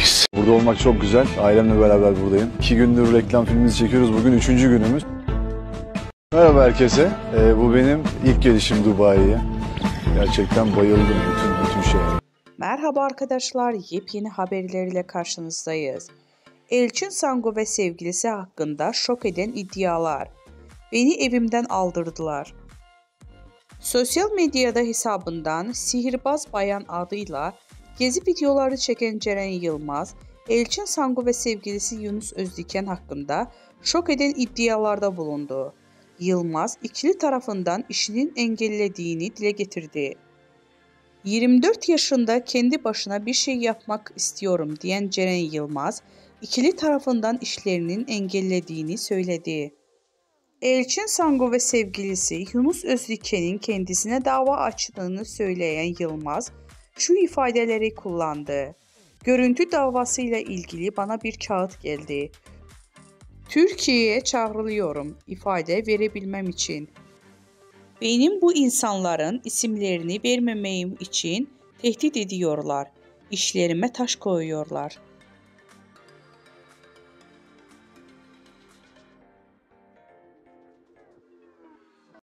birlikteyiz. Burada olmak çok güzel. Ailemle beraber buradayım. 2 gündür reklam filmimizi çekiyoruz. Bugün 3. günümüz. Merhaba herkese. Bu benim ilk gelişim Dubai'ye. Gerçekten bayıldım bütün şeye. Merhaba arkadaşlar, yepyeni haberlerle karşınızdayız. Elçin Sangu ve sevgilisi hakkında şok eden iddialar. Beni evimden aldırdılar. Sosyal medyada hesabından Sihirbaz Bayan adıyla gezi videoları çeken Ceren Yılmaz, Elçin Sangu ve sevgilisi Yunus Özdiken hakkında şok eden iddialarda bulundu. Yılmaz, ikili tarafından işinin engellediğini dile getirdi. 24 yaşında kendi başına bir şey yapmak istiyorum diyen Ceren Yılmaz, ikili tarafından işlerinin engellediğini söyledi. Elçin Sangu ve sevgilisi Yunus Özdiken'in kendisine dava açtığını söyleyen Yılmaz, şu ifadeleri kullandı. Görüntü davasıyla ilgili bana bir kağıt geldi. Türkiye'ye çağrılıyorum ifade verebilmem için. Benim bu insanların isimlerini vermemeyim için tehdit ediyorlar. İşlerime taş koyuyorlar.